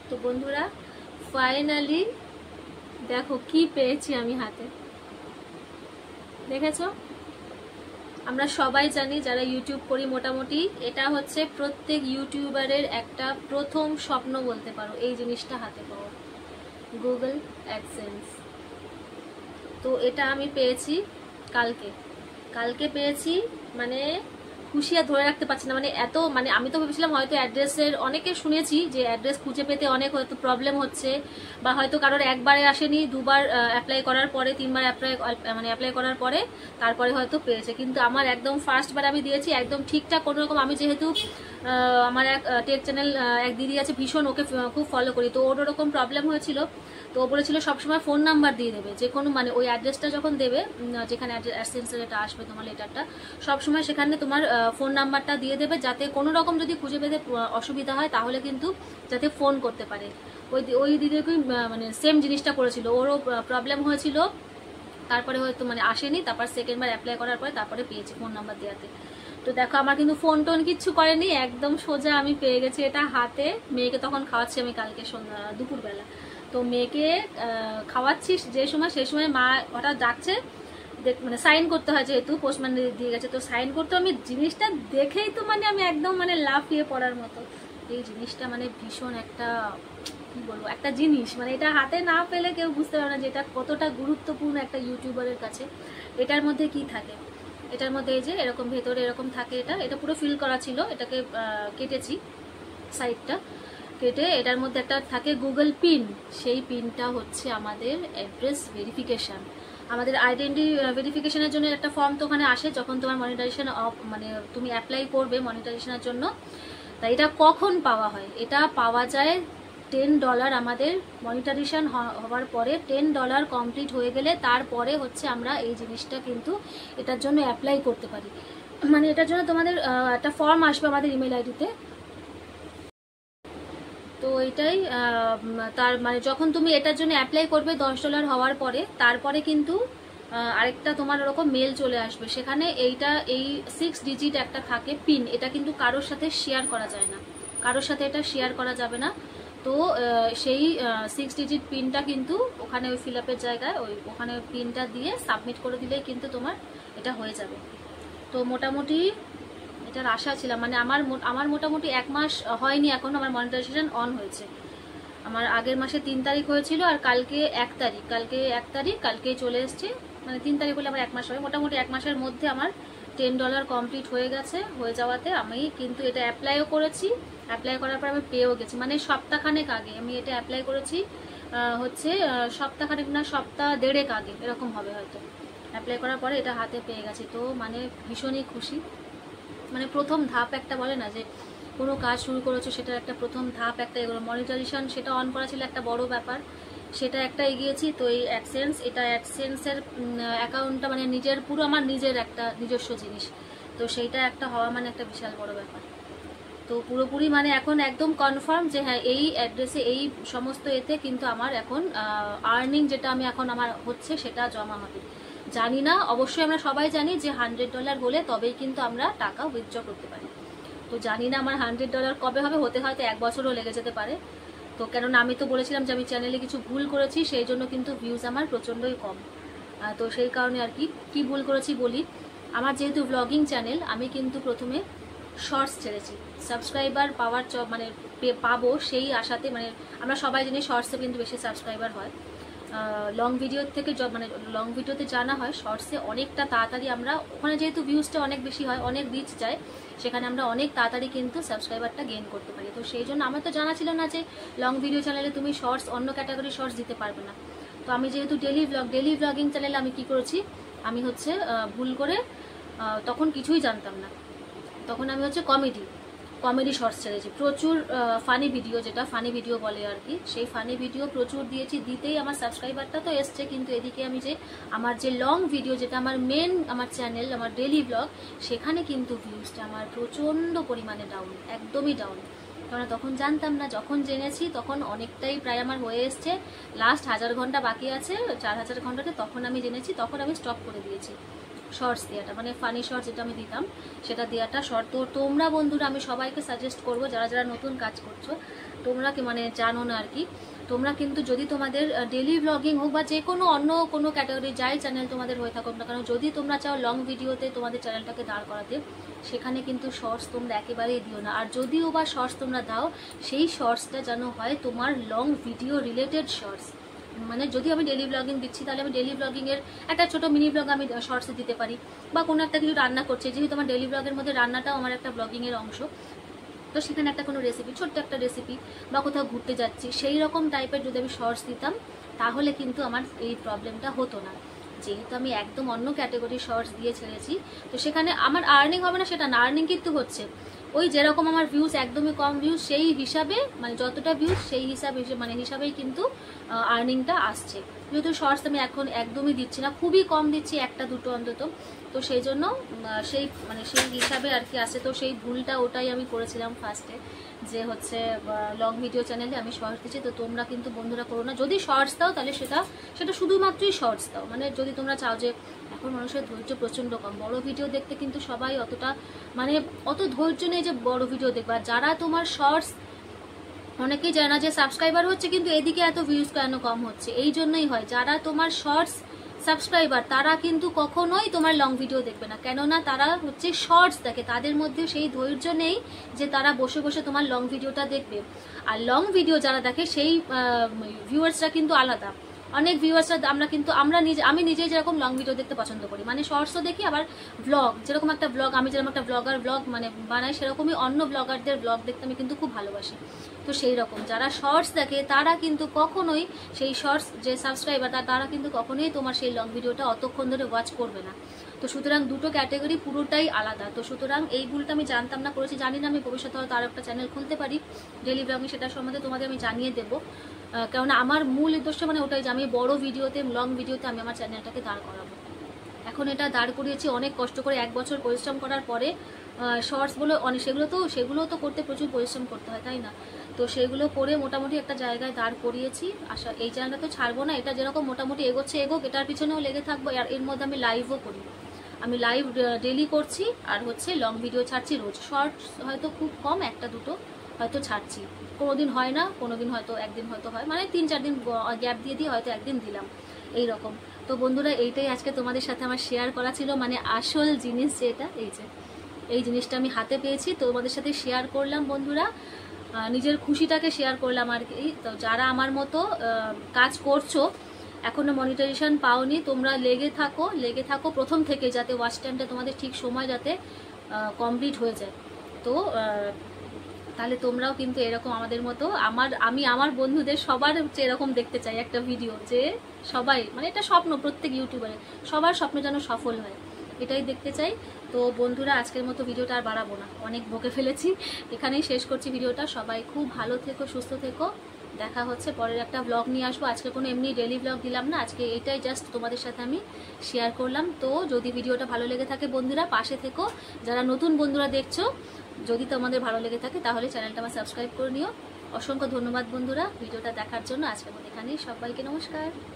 তো বন্ধুরা ফাইনালি দেখো কি পেয়েছি আমি হাতে, দেখেছো? আমরা সবাই জানি যারা ইউটিউব করি মোটামুটি, এটা হচ্ছে প্রত্যেক ইউটিউবারের একটা প্রথম স্বপ্ন বলতে পারো, এই জিনিসটা হাতে পাওয়া, গুগল অ্যাডসেন্স। তো এটা আমি পেয়েছি কালকে কালকে পেয়েছি। মানে খুশি আর ধরে রাখতে পারছি না, মানে এত, মানে আমি তো ভেবেছিলাম হয়তো অ্যাড্রেসের, অনেকে শুনেছি যে অ্যাড্রেস খুঁজে পেতে অনেক হয়তো প্রবলেম হচ্ছে, বা হয়তো কারোর একবারে আসেনি, দুবার অ্যাপ্লাই করার পরে, তিনবার অ্যাপ্লাই করার পরে তারপরে হয়তো পেয়েছে। কিন্তু আমার একদম ফার্স্টবার আমি দিয়েছি একদম ঠিকঠাক কোনো রকম। আমি যেহেতু আমার এক টেক চ্যানেল এক দিদি আছে, ভীষণ ওকে খুব ফলো করি, তো ওর ওরকম প্রবলেম হয়েছিল, তো ও বলেছিল সবসময় ফোন নাম্বার দিয়ে দেবে, যে কোনো মানে ওই অ্যাড্রেসটা যখন দেবে, যেখানে অ্যাডসেন্সের এটা আসবে তোমার লেটারটা, সবসময় সেখানে তোমার ফোন নাম্বারটা দিয়ে দেবে, যাতে কোনো রকম যদি খুঁজে পেতে অসুবিধা হয় তাহলে কিন্তু যাতে ফোন করতে পারে। ওই দিদিকেই মানে সেম জিনিসটা করেছিল, ওরও প্রবলেম হয়েছিল, তারপরে হয়তো মানে আসেনি, তারপর সেকেন্ডবার অ্যাপ্লাই করার পরে তারপরে পেয়েছি ফোন নাম্বার দেওয়াতে। তো দেখো আমার কিন্তু ফোন টোন কিচ্ছু করেনি, একদম সোজা আমি পেয়ে গেছি এটা হাতে। মেয়েকে তখন খাওয়াচ্ছি আমি কালকে দুপুরবেলা, তো মেয়েকে খাওয়াচ্ছি যে সময়, সেই সময় মা হঠাৎ ডাকছে, মানে সাইন করতে হয় যেহেতু পোস্টম্যান দিয়ে গেছে, তো সাইন করতে আমি জিনিসটা দেখেই তো মানে আমি একদম মানে লাফিয়ে পড়ার মতো। এই জিনিসটা মানে ভীষণ একটা, কি বলবো, একটা জিনিস, মানে এটা হাতে না পেলে কেউ বুঝতে পারে না যে এটা কতটা গুরুত্বপূর্ণ একটা ইউটিউবারের কাছে। এটার মধ্যে কি থাকে, এটার মধ্যে এই যে এরকম ভেতরে এরকম থাকে, এটা পুরো ফিল করা ছিল, এটাকে কেটেছি সাইডটা কেটে, এটার মধ্যে একটা থাকে গুগল পিন, সেই পিনটা হচ্ছে আমাদের অ্যাড্রেস ভেরিফিকেশন, আমাদের আইডেন্টি ভেরিফিকেশনের জন্য একটা ফর্ম তো ওখানে আসে যখন তোমার মনিটাইজেশন মানে তুমি অ্যাপ্লাই করবে মনিটাইজেশনের জন্য। তাই এটা কখন পাওয়া হয়, এটা পাওয়া যায় $10 আমাদের মনিটাইজেশন হওয়ার পরে, $10 কমপ্লিট হয়ে গেলে তারপরে হচ্ছে আমরা এই জিনিসটা কিন্তু এটার জন্য অ্যাপ্লাই করতে পারি। মানে এটার জন্য তোমাদের একটা ফর্ম আসবে আমাদের ইমেল আইডিতে। তো এটাই তার মানে যখন তুমি এটার জন্য অ্যাপ্লাই করবে $10 হওয়ার পরে, তারপরে কিন্তু আরেকটা তোমার ওরকম মেল চলে আসবে, সেখানে এই 6 ডিজিট একটা থাকে পিন, এটা কিন্তু কারোর সাথে শেয়ার করা যায় না, কারোর সাথে এটা শেয়ার করা যাবে না। তো সেই 6 ডিজিট পিনটা কিন্তু ওখানে ওই ফিল আপের জায়গায় ওখানে পিনটা দিয়ে সাবমিট করে দিলেই কিন্তু তোমার এটা হয়ে যাবে। তো মোটামুটি এটার আশা ছিলাম, মানে আমার মোটামুটি 1 মাস হয়নি এখন আমার মনিটাইজেশন অন হয়েছে। আমার আগের মাসে 3 তারিখ হয়েছিল, আর কালকে 1 তারিখ, কালকেই চলে এসছে, মানে 3 তারিখ হলে আমার 1 মাস হবে। মোটামুটি 1 মাসের মধ্যে আমার $10 কমপ্লিট হয়ে গেছে। হয়ে যাওয়াতে আমি কিন্তু এটা অ্যাপ্লাইও করেছি, অ্যাপ্লাই করার পর আমি পেয়েও গেছি, মানে সপ্তাহখানেক আগে আমি এটা অ্যাপ্লাই করেছি, হচ্ছে সপ্তাহখানেক না সপ্তাহ দেড়েক আগে এরকম হবে হয়তো, অ্যাপ্লাই করার পরে এটা হাতে পেয়ে গেছি। তো মানে ভীষণই খুশি, মানে প্রথম ধাপ একটা বলে না যে কোনো কাজ শুরু করেছো, সেটার একটা প্রথম ধাপ একটা এগুলো মনিটাইজেশন, সেটা অন করা ছিল একটা বড় ব্যাপার, সেটা একটা এগিয়েছি। তো এই অ্যাডসেন্সের অ্যাকাউন্টটা মানে নিজের, পুরো আমার নিজের একটা নিজস্ব জিনিস, তো সেইটা একটা হওয়া মানে একটা বিশাল বড় ব্যাপার। তো পুরোপুরি মানে এখন একদম কনফার্ম যে হ্যাঁ এই অ্যাড্রেসে এই সমস্ত এতে কিন্তু আমার এখন আর্নিং যেটা আমি এখন আমার হচ্ছে সেটা জমা হবে। জানি না, অবশ্যই আমরা সবাই জানি যে $100 হলে তবেই কিন্তু আমরা টাকা উইথড্র করতে পারি। তো জানি না আমার $100 কবে হবে, হতে হয়তো 1 বছরও লেগে যেতে পারে। তো কেননা আমি তো বলেছিলাম যে আমি চ্যানেলে কিছু ভুল করেছি, সেই জন্য কিন্তু ভিউজ আমার প্রচণ্ডই কম। তো সেই কারণে আর কি ভুল করেছি বলি। আমার যেহেতু ব্লগিং চ্যানেল, আমি কিন্তু প্রথমে শর্টস ছেড়েছি, সাবস্ক্রাইবার পাওয়ার মানে পাবো সেই আশাতে, মানে আমরা সবাই জানি শর্টসে কিন্তু বেশি সাবস্ক্রাইবার হয় লং ভিডিওর থেকে, মানে লং ভিডিওতে জানা হয় শর্টসে অনেকটা তাড়াতাড়ি আমরা, ওখানে যেহেতু ভিউজটা অনেক বেশি হয়, অনেক রিচ যায়, সেখানে আমরা অনেক তাড়াতাড়ি কিন্তু সাবস্ক্রাইবারটা গেইন করতে পারি। তো সেই জন্য আমার তো জানা ছিল না যে লং ভিডিও চ্যানেলে তুমি শর্টস, অন্য ক্যাটাগরি শর্টস দিতে পারবে না। তো আমি যেহেতু ডেলি ব্লগিং চ্যানেলে আমি কি করেছি, আমি হচ্ছে ভুল করে, তখন কিছুই জানতাম না, তখন আমি হচ্ছে কমেডি শর্টস ছেড়েছি, প্রচুর ফানি ভিডিও, যেটা ফানি ভিডিও বলে আর কি, সেই ফানি ভিডিও প্রচুর দিয়েছি, দিতেই আমার সাবস্ক্রাইবারটা তো এসছে, কিন্তু এদিকে আমি যে আমার যে লং ভিডিও, যেটা আমার মেন আমার চ্যানেল, আমার ডেলি ব্লগ, সেখানে কিন্তু ভিউজটা আমার প্রচণ্ড পরিমাণে ডাউন, একদমই ডাউন। কারণ তখন জানতাম না, যখন জেনেছি তখন অনেকটাই প্রায় আমার হয়ে এসছে, লাস্ট 1000 ঘন্টা বাকি আছে, 4000 ঘন্টাতে, তখন আমি জেনেছি, তখন আমি স্টপ করে দিয়েছি শর্টস দেওয়াটা, মানে ফানি শর্টস যেটা আমি দিতাম সেটা দেওয়াটা শর্ট। তো তোমরা বন্ধুরা, আমি সবাইকে সাজেস্ট করবো যারা যারা নতুন কাজ করছো, তোমরা কি মানে জানো না আর কি, তোমরা কিন্তু যদি তোমাদের ডেলি ব্লগিং হোক বা যে কোনো অন্য কোনো ক্যাটাগরি যাই চ্যানেল তোমাদের হয়ে থাকুক না কেন, যদি তোমরা চাও লং ভিডিওতে তোমাদের চ্যানেলটাকে দাঁড় করাতে, সেখানে কিন্তু শর্টস তোমরা একেবারেই দিও না। আর যদিও বা শর্টস তোমরা দাও, সেই শর্টসটা যেন হয় তোমার লং ভিডিও রিলেটেড শর্টস। মানে যদি আমি ডেলি ব্লগিং দিচ্ছি, তাহলে আমি ডেলি ব্লগিংয়ের একটা ছোটো মিনি ব্লগ আমি শর্টসে দিতে পারি, বা কোনো একটা কিছু রান্না করছে, যেহেতু আমার ডেলি ব্লগের মধ্যে রান্নাটাও আমার একটা ব্লগিংয়ের অংশ, তো সেখানে একটা কোনো রেসিপি, ছোট্ট একটা রেসিপি, বা কোথাও ঘুরতে যাচ্ছি, সেই রকম টাইপের যদি আমি শর্টস দিতাম, তাহলে কিন্তু আমার এই প্রবলেমটা হতো না। যেহেতু আমি একদম অন্য ক্যাটাগরির শর্টস দিয়ে ছেড়েছি, তো সেখানে আমার আর্নিং হবে না সেটা না, আর্নিং কিন্তু হচ্ছে। ওই যেরকম আমার ভিউজ একদমই কম ভিউজ, সেই হিসাবে মানে যতটা ভিউজ সেই হিসাবেই কিন্তু আর্নিংটা আসছে। যেহেতু শর্টস আমি এখন একদমই দিচ্ছি না, খুবই কম দিচ্ছি, একটা দুটো অন্তত, তো সেই জন্য সেই হিসাবে আর কি আসে। তো সেই ভুলটা ওটাই আমি করেছিলাম ফার্স্টে, যে হচ্ছে লং ভিডিও চ্যানেলে আমি শর্টস দিচ্ছি। তো তোমরা কিন্তু বন্ধুরা করো না, যদি শর্টস দাও তাহলে সেটা শুধুমাত্রই শর্টস দাও। মানে যদি তোমরা চাও যে, এখন মানুষের ধৈর্য প্রচণ্ড কম, বড় ভিডিও দেখতে কিন্তু সবাই অত ধৈর্য নেই যে বড় ভিডিও দেখবে। আর যারা তোমার শর্টস, অনেকেই জানে না যে সাবস্ক্রাইবার হচ্ছে কিন্তু এদিকে এত ভিউজ কেন কম হচ্ছে, এই জন্যই হয়। যারা তোমার শর্টস সাবস্ক্রাইবার, তারা কিন্তু কখনোই তোমার লং ভিডিও দেখবে না, কেননা তারা হচ্ছে শর্টস দেখে, তাদের মধ্যে সেই ধৈর্য নেই যে তারা বসে বসে তোমার লং ভিডিওটা দেখবে। আর লং ভিডিও যারা দেখে সেই ভিউয়ার্সরা কিন্তু আলাদা। অনেক ভিউয়ার্সরা আমি নিজেই যেরকম লং ভিডিও দেখতে পছন্দ করি, মানে শর্টসও দেখি, আবার ব্লগ, যেরকম একটা ব্লগ, আমি যেরকম একটা ব্লগ মানে বানাই, সেরকমই অন্য ব্লগারদের ব্লগ দেখতে আমি কিন্তু খুব ভালোবাসি। তো সেই রকম যারা শর্টস দেখে, তারা কিন্তু কখনোই সেই শর্টস যে সাবস্ক্রাইবার, তারা কিন্তু কখনোই তোমার সেই লং ভিডিওটা অতক্ষণ ধরে ওয়াচ করবে না। তো সুতরাং দুটো ক্যাটাগরি পুরোটাই আলাদা। তো সুতরাং এই ভুলটা আমি জানতাম না, করেছি, জানি না, আমি ভবিষ্যতে হয়তো আরও একটা চ্যানেল খুলতে পারি ডেলি ব্লগিং, সেটার সম্বন্ধে তোমাদের আমি জানিয়ে দেবো। কেননা আমার মূল উদ্দেশ্য মানে ওটাই যে আমি বড় ভিডিওতে, লং ভিডিওতে আমি আমার চ্যানেলটাকে দাঁড় করাবো। এখন এটা দাঁড় করিয়েছি অনেক কষ্ট করে, 1 বছর পরিশ্রম করার পরে। শর্টস বলে সেগুলো তো করতে প্রচুর পরিশ্রম করতে হয়, তাই না? তো সেগুলো করে মোটামুটি একটা জায়গায় দাঁড় করিয়েছি। এই চ্যানেলটা তো ছাড়বো না, এটা যেরকম মোটামুটি এগোক, এটার পিছনেও লেগে থাকবো। আর এর মধ্যে আমি লাইভও করি, আমি লাইভ ডেলি করছি, আর হচ্ছে লং ভিডিও ছাড়ছি রোজ। শর্টস হয়তো খুব কম, একটা দুটো হয়তো ছাড়ছি, কোনোদিন হয় না, কোনোদিন হয়তো একদিন হয়তো হয়, মানে 3-4 দিন গ্যাপ দিয়ে হয়তো একদিন দিলাম, এই রকম। তো বন্ধুরা, এইটাই আজকে তোমাদের সাথে আমার শেয়ার করা ছিল, মানে আসল জিনিস যেটা, এই জিনিসটা আমি হাতে পেয়েছি, তোমাদের সাথে শেয়ার করলাম বন্ধুরা, নিজের খুশিটাকে শেয়ার করলাম আর কি। তো যারা আমার মতো কাজ করছো, এখনো মনিটাইজেশন পাওনি, তোমরা লেগে থাকো প্রথম থেকে, যাতে ওয়াচ টাইমটা তোমাদের ঠিক সময় যাতে কমপ্লিট হয়ে যায়। তো তাহলে তোমরাও কিন্তু এরকম আমাদের মতো, আমি আমার বন্ধুদের সবার হচ্ছে এরকম দেখতে চাই একটা ভিডিও, যে সবাই, মানে এটা স্বপ্ন প্রত্যেক ইউটিউবারের, সবার স্বপ্ন যেন সফল হয়, এটাই দেখতে চাই। তো বন্ধুরা, আজকের মতো ভিডিওটা আর বাড়াবো না, অনেক বকে ফেলেছি, এখানেই শেষ করছি ভিডিওটা। সবাই খুব ভালো থেকো, সুস্থ থেকো, দেখা হচ্ছে পরের একটা ব্লগ নিয়ে আসবো। আজকে কোনো এমনি ডেলি ব্লগ দিলাম না, আজকে এটাই জাস্ট তোমাদের সাথে আমি শেয়ার করলাম। তো যদি ভিডিওটা ভালো লেগে থাকে বন্ধুরা, পাশে থেকো। যারা নতুন বন্ধুরা দেখছো, যদি তোমাদের ভালো লেগে থাকে তাহলে চ্যানেলটা আমার সাবস্ক্রাইব করে নিও। অসংখ্য ধন্যবাদ বন্ধুরা ভিডিওটা দেখার জন্য। আজকের মতো এখানেই, সবাইকে নমস্কার।